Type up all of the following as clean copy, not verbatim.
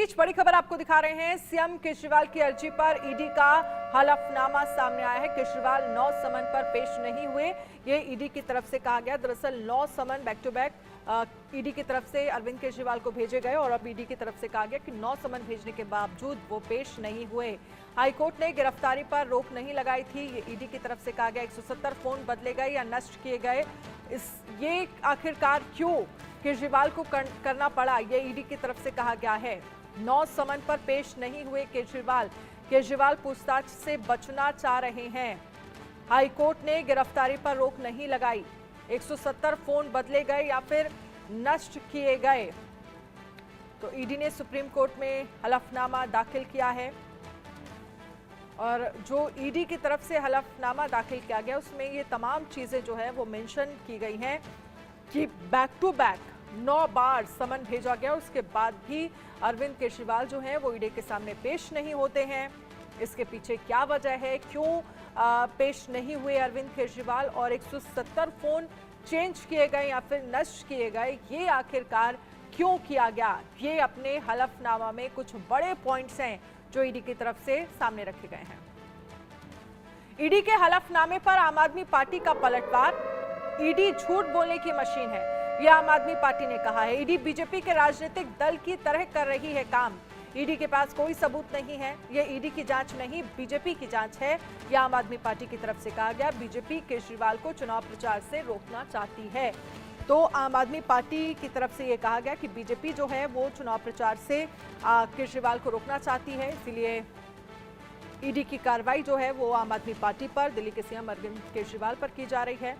बीच बड़ी खबर आपको दिखा रहे हैं। सीएम केजरीवाल की अर्जी पर ईडी का हलफनामा सामने आया है। केजरीवाल 9 समन पर पेश नहीं हुए, ये ईडी की तरफ से कहा गया। दरअसल 9 समन बैक टू बैक ईडी की तरफ से अरविंद केजरीवाल को भेजे गए और अब ईडी की तरफ से कहा गया कि 9 समन भेजने के बावजूद वो पेश नहीं हुए। हाईकोर्ट ने गिरफ्तारी पर रोक नहीं लगाई थी, ये ईडी की तरफ से कहा गया। 170 फोन बदले गए या नष्ट किए गए, ये आखिरकार क्यों केजरीवाल को करना पड़ा, ये ईडी की तरफ से कहा गया है। 9 समन पर पेश नहीं हुए केजरीवाल पूछताछ से बचना चाह रहे हैं। हाईकोर्ट ने गिरफ्तारी पर रोक नहीं लगाई। 170 फोन बदले गए या फिर नष्ट किए गए, तो ईडी ने सुप्रीम कोर्ट में हलफनामा दाखिल किया है। और जो ईडी की तरफ से हलफनामा दाखिल किया गया उसमें ये तमाम चीजें जो है वो मेंशन की गई हैं कि बैक टू बैक 9 बार समन भेजा गया, उसके बाद भी अरविंद केजरीवाल जो हैं वो ईडी के सामने पेश नहीं होते हैं। इसके पीछे क्या वजह है, क्यों पेश नहीं हुए अरविंद केजरीवाल और 170 फोन चेंज किए गए या फिर नष्ट किए गए, ये आखिरकार क्यों किया गया, ये अपने हलफनामा में कुछ बड़े पॉइंट्स हैं जो ईडी की तरफ से सामने रखे गए हैं। ईडी के हलफनामे पर आम आदमी पार्टी का पलटवार। ईडी झूठ बोलने की मशीन है, यह आम आदमी पार्टी ने कहा है। ईडी बीजेपी के राजनीतिक दल की तरह कर रही है काम। ईडी के पास कोई सबूत नहीं है, यह ईडी की जांच नहीं बीजेपी की जांच है, यह आम आदमी पार्टी की तरफ से कहा गया। बीजेपी केजरीवाल को चुनाव प्रचार से रोकना चाहती है, तो आम आदमी पार्टी की तरफ से यह कहा गया कि बीजेपी जो है वो चुनाव प्रचार से केजरीवाल को रोकना चाहती है, इसीलिए ईडी की कार्रवाई जो है वो आम आदमी पार्टी पर, दिल्ली के सीएम अरविंद केजरीवाल पर की जा रही है।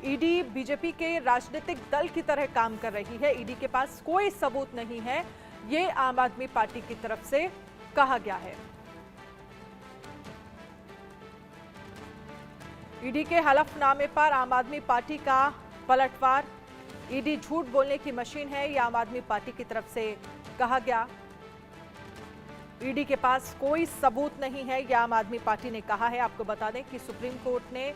ईडी बीजेपी के राजनीतिक दल की तरह काम कर रही है, ईडी के पास कोई सबूत नहीं है, ये आम आदमी पार्टी की तरफ से कहा गया है। ईडी के हलफनामे पर आम आदमी पार्टी का पलटवार। ईडी झूठ बोलने की मशीन है, यह आम आदमी पार्टी की तरफ से कहा गया। ईडी के पास कोई सबूत नहीं है, यह आम आदमी पार्टी ने कहा है। आपको बता दें कि सुप्रीम कोर्ट ने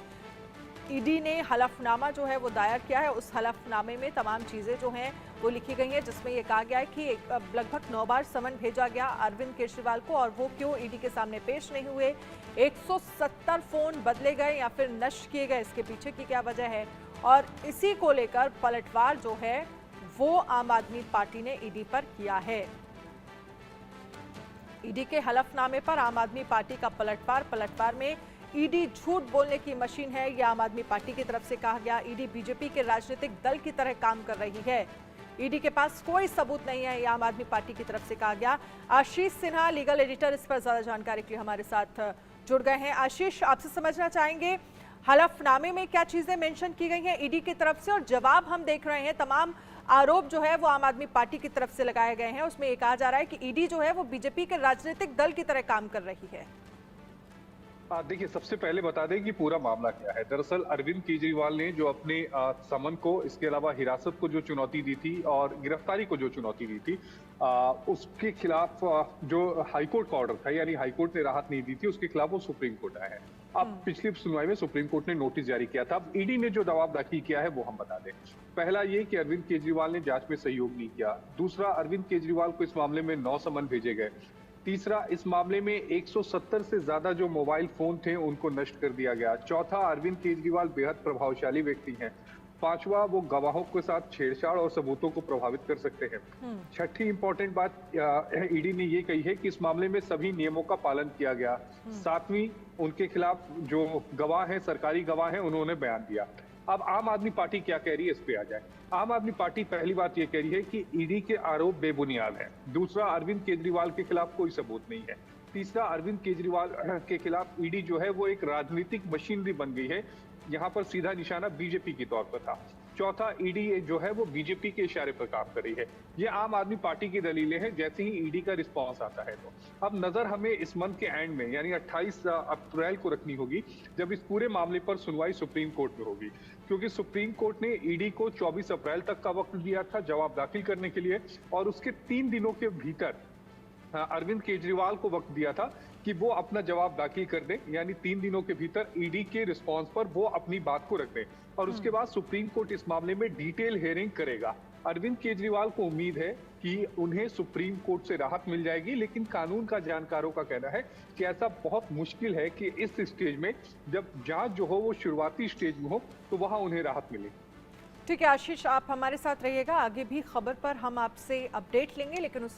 ईडी ने हलफनामा जो है वो दायर किया है। उस हलफनामे में तमाम चीजें जो हैं वो लिखी गई हैं, जिसमें ये कहा गया है कि लगभग 9 बार समन भेजा गया अरविंद केजरीवाल को और वो क्यों ईडी के सामने पेश नहीं हुए। 170 फोन बदले गए या फिर नष्ट किए गए, इसके पीछे की क्या वजह है, और इसी को लेकर पलटवार जो है वो आम आदमी पार्टी ने ईडी पर किया है। ईडी के हलफनामे पर आम आदमी पार्टी का पलटवार में ईडी झूठ बोलने की मशीन है, यह आम आदमी पार्टी की तरफ से कहा गया। ईडी बीजेपी के राजनीतिक दल की तरह काम कर रही है, ईडी के पास कोई सबूत नहीं है, यह आम आदमी पार्टी की तरफ से कहा गया। आशीष सिन्हा लीगल एडिटर इस पर ज्यादा जानकारी के लिए हमारे साथ जुड़ गए हैं। आशीष, आपसे समझना चाहेंगे हलफनामे में क्या चीजें मेंशन की गई हैं ईडी की तरफ से, और जवाब हम देख रहे हैं तमाम आरोप जो है वो आम आदमी पार्टी की तरफ से लगाए गए हैं, उसमें ये कहा जा रहा है कि ईडी जो है वो बीजेपी के राजनीतिक दल की तरह काम कर रही है। देखिए, सबसे पहले बता दें कि पूरा मामला क्या है। दरअसल अरविंद केजरीवाल ने जो अपने समन को, इसके अलावा हिरासत को जो चुनौती दी थी और गिरफ्तारी को जो चुनौती दी थी, उसके खिलाफ जो हाईकोर्ट का ऑर्डर था, यानी हाईकोर्ट ने राहत नहीं दी थी, उसके खिलाफ वो सुप्रीम कोर्ट आया है। अब पिछली सुनवाई में सुप्रीम कोर्ट ने नोटिस जारी किया था। अब ईडी ने जो जवाब दाखिल किया है वो हम बता दें। पहला ये कि अरविंद केजरीवाल ने जांच में सहयोग नहीं किया। दूसरा, अरविंद केजरीवाल को इस मामले में 9 समन भेजे गए। तीसरा, इस मामले में 170 से ज्यादा जो मोबाइल फोन थे उनको नष्ट कर दिया गया। चौथा, अरविंद केजरीवाल बेहद प्रभावशाली व्यक्ति हैं। पांचवा, वो गवाहों के साथ छेड़छाड़ और सबूतों को प्रभावित कर सकते हैं। छठी इंपॉर्टेंट बात ईडी ने ये कही है कि इस मामले में सभी नियमों का पालन किया गया। सातवीं, उनके खिलाफ जो गवाह हैं, सरकारी गवाह हैं, उन्होंने बयान दिया। अब आम आदमी पार्टी क्या कह रही है, इस पे आ जाए। आम आदमी पार्टी पहली बात ये कह रही है कि ईडी के आरोप बेबुनियाद हैं। दूसरा, अरविंद केजरीवाल के खिलाफ कोई सबूत नहीं है। तीसरा, अरविंद केजरीवाल के खिलाफ ईडी जो है वो एक राजनीतिक मशीनरी बन गई है, यहाँ पर सीधा निशाना बीजेपी के तौर पर था। चौथा, ईडी जो है वो बीजेपी के इशारे पर काम कर रही है। ये आम आदमी पार्टी की दलीलें हैं, जैसे ही ईडी का रिस्पांस आता है। तो अब नजर हमें इस मंथ के एंड में, यानी 28 अप्रैल को रखनी होगी, जब इस पूरे मामले पर सुनवाई सुप्रीम कोर्ट में होगी, क्योंकि सुप्रीम कोर्ट ने ईडी को 24 अप्रैल तक का वक्त दिया था जवाब दाखिल करने के लिए, और उसके 3 दिनों के भीतर अरविंद केजरीवाल को वक्त दिया था कि वो अपना जवाब दाखिल कर दें, यानी 3 दिनों के भीतर ईडी के रिस्पांस पर वो अपनी बात को रख दें, और उसके बाद सुप्रीम कोर्ट इस मामले में डिटेल हियरिंग करेगा। अरविंद केजरीवाल को उम्मीद है कि उन्हें सुप्रीम कोर्ट से राहत मिल जाएगी, लेकिन कानून का जानकारों का कहना है कि ऐसा बहुत मुश्किल है कि इस स्टेज में, जब जांच जो हो वो शुरुआती स्टेज में हो, तो वहां उन्हें राहत मिले। ठीक है आशीष, आप हमारे साथ रहिएगा, आगे भी खबर पर हम आपसे अपडेट लेंगे, लेकिन उससे